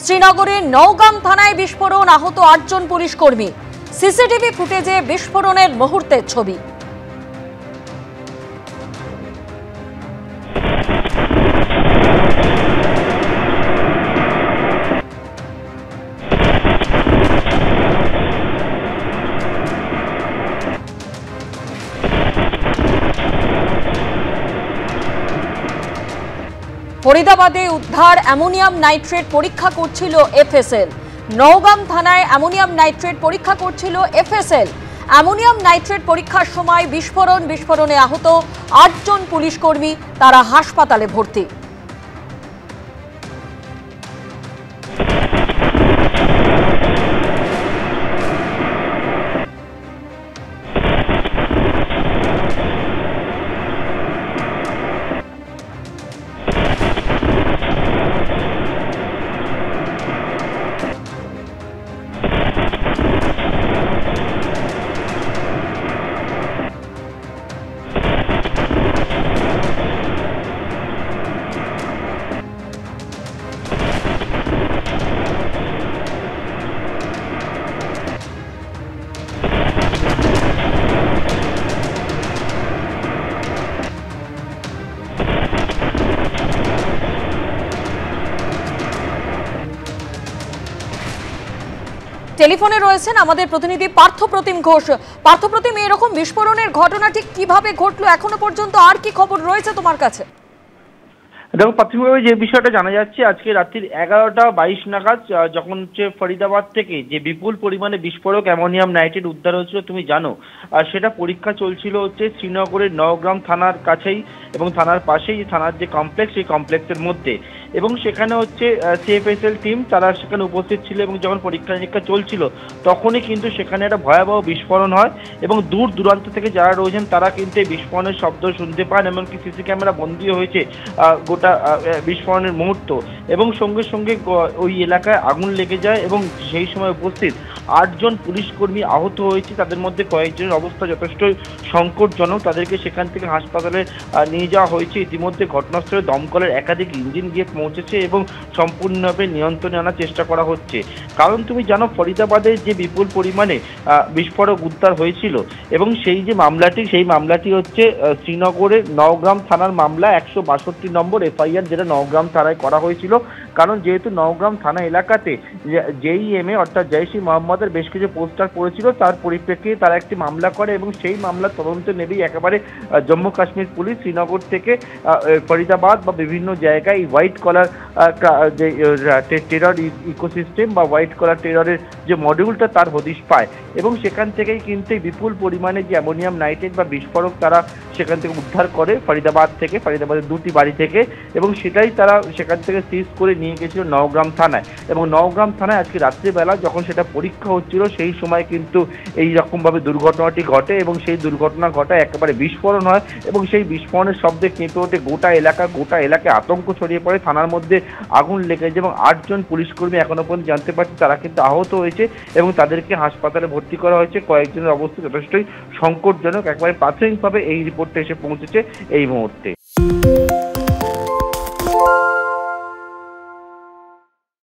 শ্রীনগরের নওগাম থানায় বিস্ফোরণ, আহত ৮ জন পুলিশ কর্মী। সিসিটিভি ফুটেজে বিস্ফোরণের মুহূর্তের ছবি। ফরিদাবাদে উদ্ধার অ্যামোনিয়াম নাইট্রেট পরীক্ষা করছিল এফএসএল। নওগাম থানায় অ্যামোনিয়াম নাইট্রেট পরীক্ষা করছিল এফএসএল। অ্যামোনিয়াম নাইট্রেট পরীক্ষার সময় বিস্ফোরণে আহত ৮ জন পুলিশ কর্মী, তারা হাসপাতালে ভর্তি। টেলিফোনে রয়েছেন আমাদের প্রতিনিধি পার্থপ্রতিম ঘোষ। পার্থপ্রতিম, এরকম বিস্ফোরণের ঘটনা ঠিক কিভাবে ঘটলো, এখনো পর্যন্ত আর কি খবর রয়েছে তোমার কাছে? দেখো, প্রাথমিকভাবে যে বিষয়টা জানা যাচ্ছে, আজকে রাত্রির 11:22 নাগাদ যখন ফরিদাবাদ থেকে যে বিপুল পরিমাণে বিস্ফোরক অ্যামোনিয়াম নাইট্রেট উদ্ধার হয়েছিল তুমি জানো, আর সেটা পরীক্ষা চলছিল শ্রীনগরের নওগ্রাম থানার কাছেই এবং থানার পাশেই থানার যে কমপ্লেক্স, সেই কমপ্লেক্সের মধ্যে। এবং সেখানে সিএফএসএল টিম তারা সেখানে উপস্থিত ছিল এবং যখন পরীক্ষা নিরীক্ষা চলছিল তখনই কিন্তু সেখানে একটা ভয়াবহ বিস্ফোরণ হয় এবং দূর দূরান্ত থেকে যারা রয়েছেন তারা কিন্তু এই বিস্ফোরণের শব্দ শুনতে পান, এমনকি সিসি ক্যামেরা বন্দী হয়েছে গোটা বিস্ফোরণের মুহূর্ত। এবং সঙ্গে সঙ্গে ওই এলাকায় আগুন লেগে যায় এবং সেই সময় উপস্থিত ৮ জন পুলিশ কর্মী আহত হয়েছে। তাদের মধ্যে কয়েকজনের অবস্থা যথেষ্ট সংকটজনক, তাদেরকে সেখান থেকে হাসপাতালে নিয়ে যাওয়া হয়েছে। ইতিমধ্যে ঘটনাস্থলে দমকলের একাধিক ইঞ্জিন গিয়ে পৌঁছেছে এবং সম্পূর্ণভাবে নিয়ন্ত্রণে আনার চেষ্টা করা হচ্ছে। কারণ তুমি জানো, ফরিদাবাদে যে বিপুল পরিমাণে বিস্ফোরক উদ্ধার হয়েছিল এবং সেই যে মামলাটি, সেই মামলাটি শ্রীনগরের নওগ্রাম থানার মামলা, ১৬২ নম্বর এফআইআর, যেটা নওগ্রাম থানায় করা হয়েছিল। কারণ যেহেতু নওগ্রাম থানা এলাকাতে জেইএমএ অর্থাৎ জৈশ ই মোহাম্মদের বেশ কিছু পোস্টার পড়েছিল, তার পরিপ্রেক্ষিতে তারা একটি মামলা করে এবং সেই মামলার তদন্ত নেবেই একেবারে জম্মু কাশ্মীর পুলিশ শ্রীনগর থেকে ফরিদাবাদ বা বিভিন্ন জায়গায় হোয়াইট কলার যে টেরর ইকোসিস্টেম বা হোয়াইট কলার টেররের যে মডিউলটা তার হদিশ পায় এবং সেখান থেকেই কিন্তু বিপুল পরিমাণে যে অ্যামোনিয়াম নাইট্রেট বা বিস্ফোরক তারা সেখান থেকে উদ্ধার করে ফরিদাবাদের 2টি বাড়ি থেকে, এবং সেটাই তারা সেখান থেকে সিজ করে নিয়ে গেছিল নওগ্রাম থানায়। এবং নওগ্রাম থানায় আজকে রাত্রিবেলা যখন সেটা পরীক্ষা হচ্ছিল সেই সময় কিন্তু এই রকমভাবে দুর্ঘটনাটি ঘটে এবং সেই দুর্ঘটনা ঘটায় একেবারে বিস্ফোরণ হয় এবং সেই বিস্ফোরণের শব্দে কেঁপে ওঠে গোটা এলাকায় আতঙ্ক ছড়িয়ে পড়ে। থানার মধ্যে আগুন লেগে যায় এবং ৮ জন পুলিশকর্মী এখনো পর্যন্ত জানতে পারছি তারা কিন্তু আহত হয়েছে এবং তাদেরকে হাসপাতালে ভর্তি করা হয়েছে। কয়েকজনের অবস্থা যথেষ্টই সংকটজনক। একবারে প্রাথমিকভাবে এই রিপোর্টটা এসে পৌঁছেছে এই মুহূর্তে।